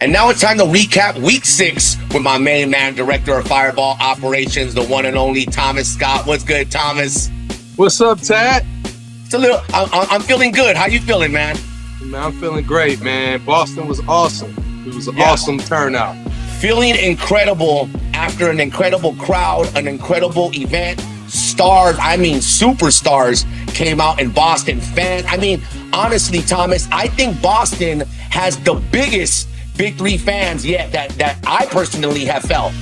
And now it's time to recap week 6 with my main man, director of Fireball Operations, the one and only Thomas Scott. What's good, Thomas? What's up, Tad? It's a little. I'm feeling good. How you feeling, man? Man, I'm feeling great, man. Boston was awesome. It was an awesome turnout. Feeling incredible after an incredible crowd, an incredible event. Stars, I mean superstars, came out in Boston. Honestly, Thomas, I think Boston has the biggest Big 3 fans yet that I personally have felt.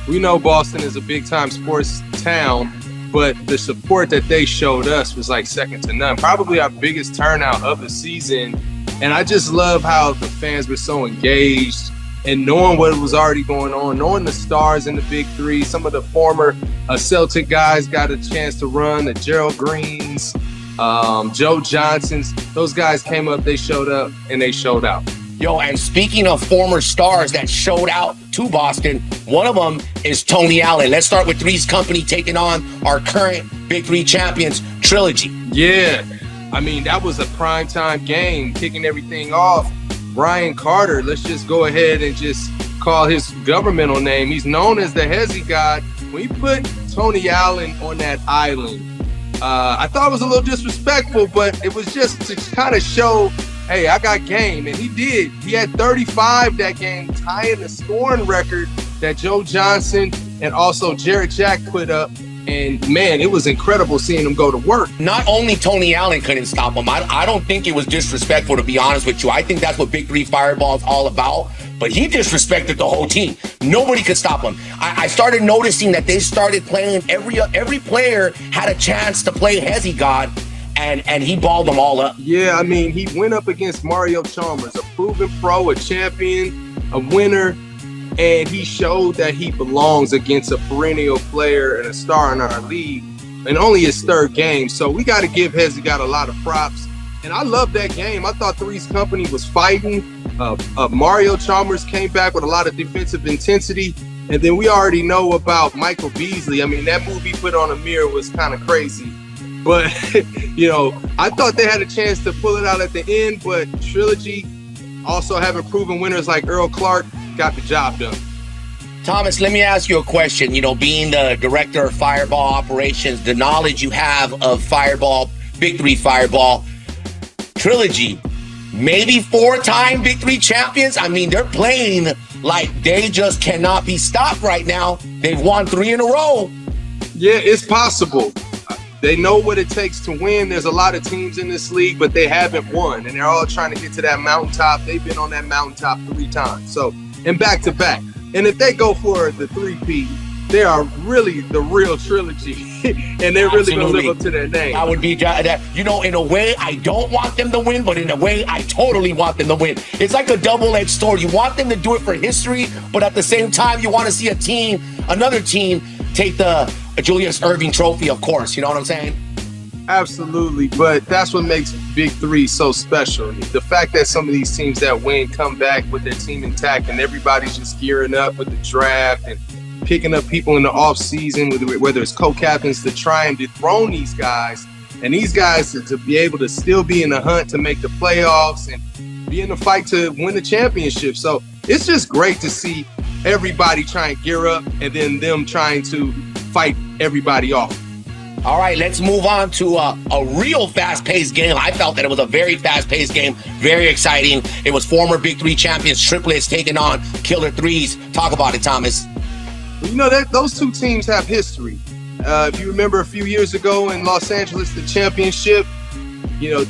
We know Boston is a big-time sports town, but the support that they showed us was like second to none. Probably our biggest turnout of the season. And I just love how the fans were so engaged and knowing what was already going on, knowing the stars in the Big 3. Some of the former Celtic guys got a chance to run, the Gerald Greens, Joe Johnsons. Those guys came up, they showed up, and they showed out. Yo, and speaking of former stars that showed out to Boston, one of them is Tony Allen. Let's start with Three's Company taking on our current Big 3 champions, Trilogy. Yeah, I mean, that was a primetime game, kicking everything off. Ryan Carter, let's just go ahead and just call his governmental name. He's known as the Hezzy God. When he put Tony Allen on that island, I thought it was a little disrespectful, but it was just to kind of show, hey, I got game. And he did. He had 35 that game, tying the scoring record that Joe Johnson and also Jared Jack put up. And man, it was incredible seeing him go to work. Not only Tony Allen couldn't stop him. I don't think it was disrespectful, to be honest with you. I think that's what Big 3 Fireball is all about. But he disrespected the whole team. Nobody could stop him. I started noticing that they started playing, every player had a chance to play Hezzy God, and he balled them all up. Yeah, I mean, he went up against Mario Chalmers, a proven pro, a champion, a winner. And he showed that he belongs against a perennial player and a star in our league, and only his third game. So we got to give Hezzy got a lot of props. And I love that game. I thought Three's Company was fighting. Mario Chalmers came back with a lot of defensive intensity. And then we already know about Michael Beasley. I mean, that move he put on Amir was kind of crazy. But, I thought they had a chance to pull it out at the end. But Trilogy, also having proven winners like Earl Clark, got the job done. Thomas, let me ask you a question. Being the director of Fireball Operations, the knowledge you have of Fireball, Big 3 Fireball, Trilogy, maybe 4-time Big 3 champions. I mean, they're playing like they just cannot be stopped right now. They've won 3 in a row. Yeah, it's possible. They know what it takes to win. There's a lot of teams in this league, but they haven't won, and they're all trying to get to that mountaintop. They've been on that mountaintop 3 times. So, and back to back. And if they go for the 3-peat, they are really the real Trilogy, and they're really going to live up to their name. I would be that. In a way, I don't want them to win, but in a way, I totally want them to win. It's like a double-edged sword. You want them to do it for history, but at the same time, you want to see another team, take the Julius Erving Trophy, of course. You know what I'm saying? Absolutely, but that's what makes Big 3 so special. The fact that some of these teams that win come back with their team intact and everybody's just gearing up with the draft and picking up people in the offseason, whether it's co-captains, to try and dethrone these guys. And these guys to be able to still be in the hunt to make the playoffs and be in the fight to win the championship. So it's just great to see everybody try and gear up and then them trying to fight everybody off. All right, let's move on to a real fast-paced game. I felt that it was a very fast-paced game, very exciting. It was former Big 3 champions, Triplets, taking on Killer Threes. Talk about it, Thomas. Well, those two teams have history. If you remember a few years ago in Los Angeles, the championship,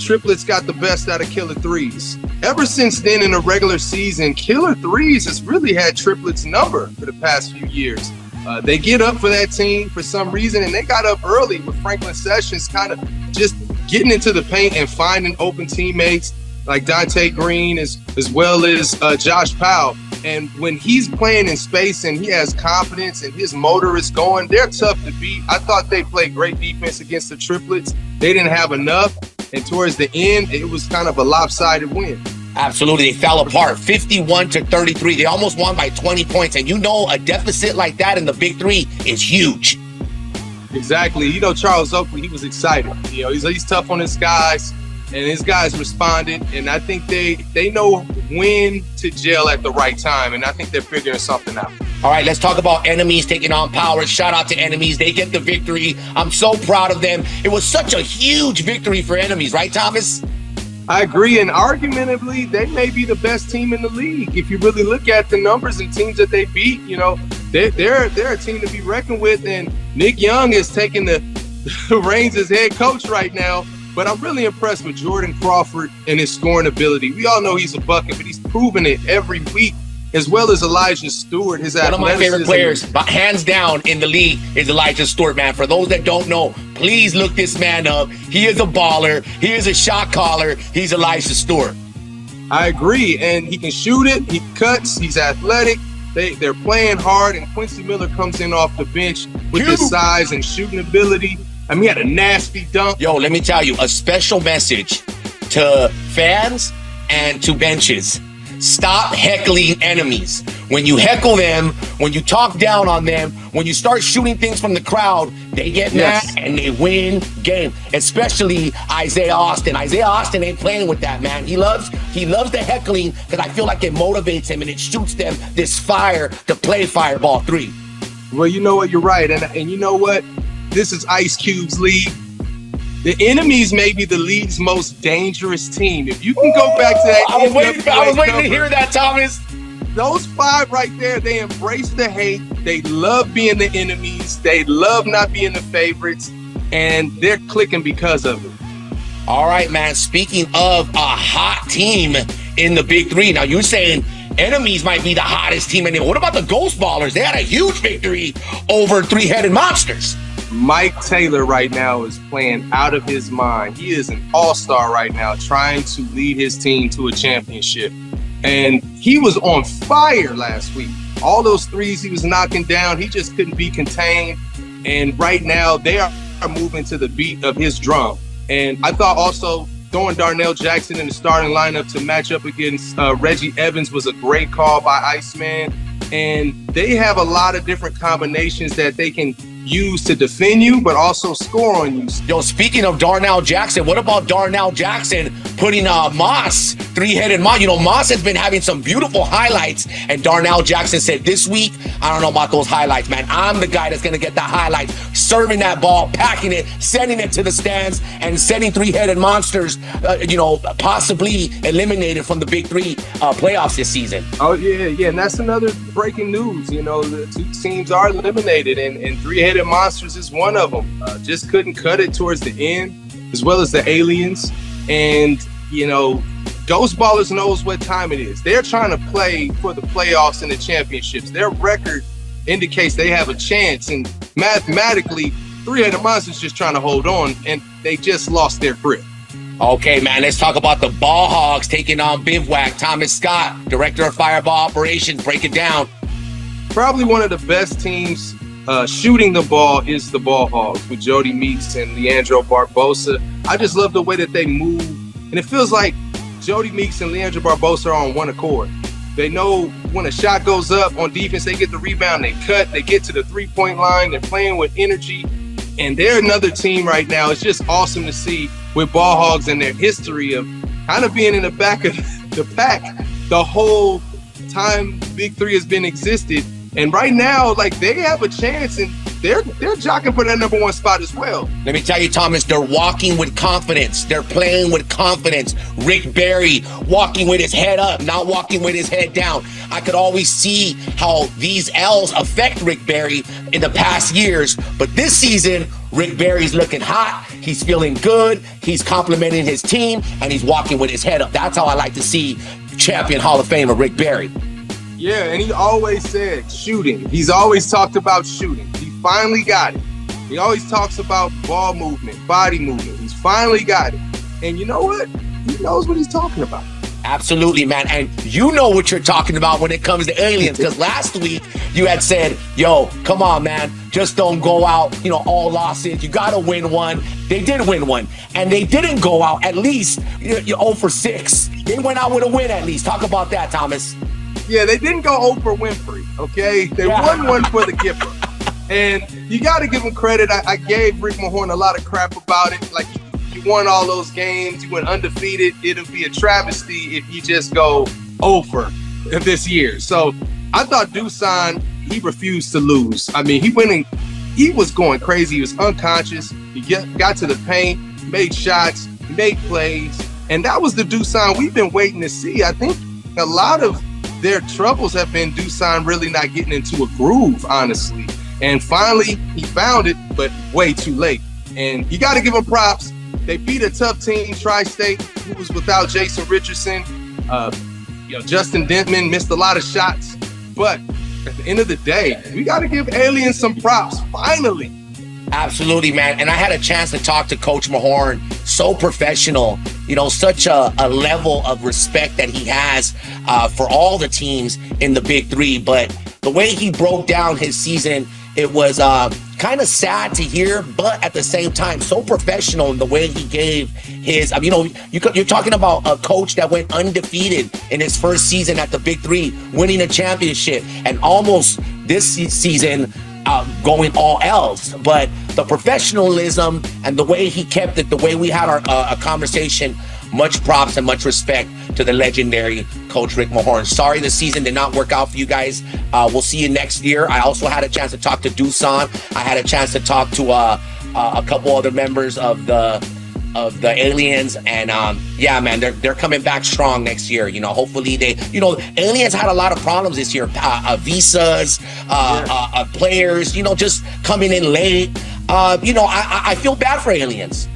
Triplets got the best out of Killer Threes. Ever since then, in the regular season, Killer Threes has really had Triplets' number for the past few years. They get up for that team for some reason, and they got up early with Franklin Sessions kind of just getting into the paint and finding open teammates like Dante Green as well as Josh Powell. And when he's playing in space and he has confidence and his motor is going, they're tough to beat. I thought they played great defense against the Triplets. They didn't have enough, and towards the end, it was kind of a lopsided win. Absolutely. They fell apart 51-33. They almost won by 20 points. And a deficit like that in the Big 3 is huge. Exactly. Charles Oakley, he was excited. He's tough on his guys, and his guys responded. And I think they know when to gel at the right time, and I think they're figuring something out. All right, let's talk about Enemies taking on Powers. Shout out to Enemies. They get the victory. I'm so proud of them. It was such a huge victory for Enemies, right, Thomas? I agree, and argumentably, they may be the best team in the league. If you really look at the numbers and teams that they beat, they're a team to be reckoned with, and Nick Young is taking the reins as head coach right now. But I'm really impressed with Jordan Crawford and his scoring ability. We all know he's a bucket, but he's proven it every week, as well as Elijah Stewart. His one of my favorite players, hands down in the league, is Elijah Stewart, man. For those that don't know, please look this man up. He is a baller. He is a shot caller. He's Elijah Stewart. I agree, and he can shoot it. He cuts. He's athletic. They're playing hard, and Quincy Miller comes in off the bench with his size and shooting ability. I mean, he had a nasty dunk. Yo, let me tell you, a special message to fans and to benches. Stop heckling Enemies. When you heckle them, when you talk down on them, when you start shooting things from the crowd, they get mad and they win game. Especially Isaiah Austin. Isaiah Austin ain't playing with that, man. He loves the heckling because I feel like it motivates him and it shoots them this fire to play Fireball 3. Well, you know what? You're right. And you know what? This is Ice Cube's league. The Enemies may be the league's most dangerous team. If you can go back to that, I was waiting to hear that, Thomas. Those 5 right there, they embrace the hate. They love being the enemies. They love not being the favorites, and they're clicking because of it. All right, man. Speaking of a hot team in the Big 3, now you're saying Enemies might be the hottest team anymore. What about the Ghost Ballers? They had a huge victory over Three-Headed Monsters. Mike Taylor right now is playing out of his mind. He is an all-star right now, trying to lead his team to a championship. And he was on fire last week. All those threes he was knocking down, he just couldn't be contained. And right now they are moving to the beat of his drum. And I thought also throwing Darnell Jackson in the starting lineup to match up against Reggie Evans was a great call by Iceman. And they have a lot of different combinations that they can use to defend you, but also score on you. Yo, speaking of Darnell Jackson, what about Darnell Jackson putting Moss, Three-Headed Moss? Moss has been having some beautiful highlights, and Darnell Jackson said this week, I don't know about those highlights, man. I'm the guy that's going to get the highlights, serving that ball, packing it, sending it to the stands, and sending Three-Headed Monsters, possibly eliminated from the Big 3 playoffs this season. Oh, yeah, and that's another breaking news. The 2 teams are eliminated, and Three-Headed Monsters is one of them. Just couldn't cut it towards the end, as well as the Aliens. And, Ghost Ballers knows what time it is. They're trying to play for the playoffs and the championships. Their record indicates they have a chance. And mathematically, Three-Headed Monsters just trying to hold on, and they just lost their grip. Okay, man, let's talk about the Ball Hogs taking on Bivouac. Thomas Scott, Director of Fireball Operations, break it down. Probably one of the best teams shooting the ball is the Ball Hogs with Jody Meeks and Leandro Barbosa. I just love the way that they move. And it feels like Jody Meeks and Leandro Barbosa are on one accord. They know when a shot goes up on defense, they get the rebound, they cut, they get to the three-point line, they're playing with energy. And they're another team right now. It's just awesome to see with Ball Hogs and their history of kind of being in the back of the pack the whole time Big 3 has been existed. And right now, they have a chance, and they're jockeying for that number 1 spot as well. Let me tell you, Thomas, they're walking with confidence. They're playing with confidence. Rick Barry walking with his head up, not walking with his head down. I could always see how these L's affect Rick Barry in the past years. But this season, Rick Barry's looking hot. He's feeling good. He's complimenting his team, and he's walking with his head up. That's how I like to see champion Hall of Famer Rick Barry. Yeah, and he always said shooting. He's always talked about shooting. He finally got it. He always talks about ball movement, body movement. He's finally got it. And you know what? He knows what he's talking about. Absolutely, man. And you know what you're talking about when it comes to aliens. Because last week you had said, yo, come on, man. Just don't go out, all losses. You got to win one. They did win one. And they didn't go out at least, 0 for 6. They went out with a win at least. Talk about that, Thomas. Yeah, they didn't go 0 for Winfrey, okay? They won one for the Gipper. And you got to give them credit. I gave Rick Mahorn a lot of crap about it. You won all those games. You went undefeated. It'll be a travesty if you just go over this year. So I thought Dusan, he refused to lose. I mean, he was going crazy. He was unconscious. He got to the paint, made shots, made plays. And that was the Dusan we've been waiting to see. I think a lot of their troubles have been Dusan really not getting into a groove, honestly. And finally, he found it, but way too late. And you got to give him props. They beat a tough team, Tri-State, who was without Jason Richardson. Justin Dentman missed a lot of shots. But at the end of the day, we got to give Aliens some props, finally. Absolutely, man. And I had a chance to talk to Coach Mahorn. So professional, such a level of respect that he has for all the teams in the Big Three. But the way he broke down his season, it was kind of sad to hear, but at the same time, so professional in the way he gave his, you're talking about a coach that went undefeated in his first season at the Big Three, winning a championship, and almost this season going all else. But the professionalism and the way he kept it, the way we had our conversation, much props and much respect to the legendary Coach Rick Mahorn. Sorry the season did not work out for you guys. We'll see you next year. I also had a chance to talk to Dusan. I had a chance to talk to a couple other members of the Aliens, and yeah, man, they're coming back strong next year. Hopefully Aliens had a lot of problems this year. Visas, players, just coming in late. I feel bad for Aliens.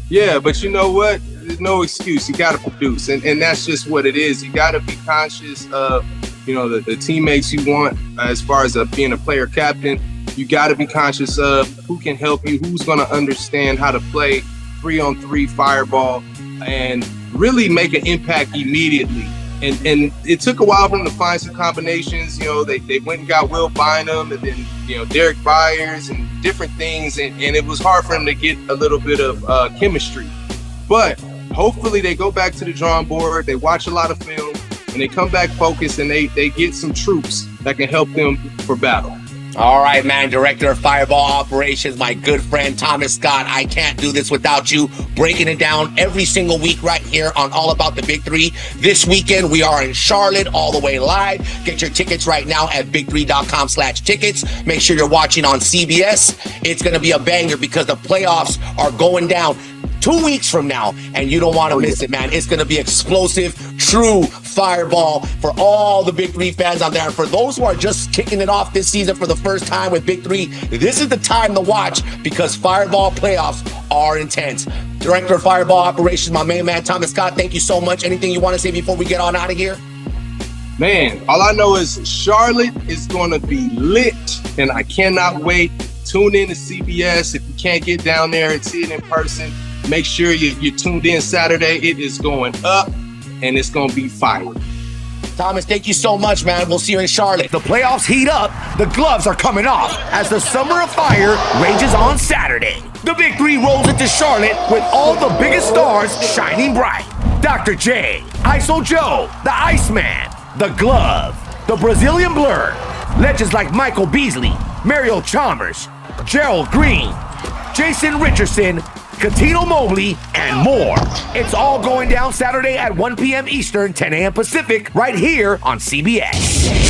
Yeah, but you know what? There's no excuse. You got to produce, and that's just what it is. You got to be conscious of, the teammates you want as far as being a player captain. You got to be conscious of who can help you, who's going to understand how to play 3-on-3 fireball and really make an impact immediately. And it took a while for them to find some combinations. They went and got Will Bynum and then, Derek Byers and different things. And it was hard for them to get a little bit of chemistry. But hopefully they go back to the drawing board. They watch a lot of film and they come back focused and they get some troops that can help them for battle. All right, man. Director of Fireball Operations, my good friend Thomas Scott. I can't do this without you, breaking it down every single week right here on All About the Big Three. This weekend, we are in Charlotte, all the way live. Get your tickets right now at big3.com/tickets. Make sure you're watching on CBS. It's going to be a banger because the playoffs are going down 2 weeks from now, and you don't want to miss it, man. It's going to be explosive, true fireball for all the Big Three fans out there. And for those who are just kicking it off this season for the first time with Big Three, this is the time to watch because fireball playoffs are intense. Director of Fireball Operations, my main man, Thomas Scott, thank you so much. Anything you want to say before we get on out of here? Man, all I know is Charlotte is going to be lit, and I cannot wait. Tune in to CBS. If you can't get down there and see it in person, make sure you're tuned in Saturday. It is going up, and it's going to be fire. Thomas, thank you so much, man. We'll see you in Charlotte. The playoffs heat up, the gloves are coming off as the Summer of Fire rages on Saturday. The Big Three rolls into Charlotte with all the biggest stars shining bright. Dr. J, ISO Joe, the Iceman, the Glove, the Brazilian Blur, legends like Michael Beasley, Mario Chalmers, Gerald Green, Jason Richardson, Katino Mobley, and more. It's all going down Saturday at 1 p.m. Eastern, 10 a.m. Pacific, right here on CBS.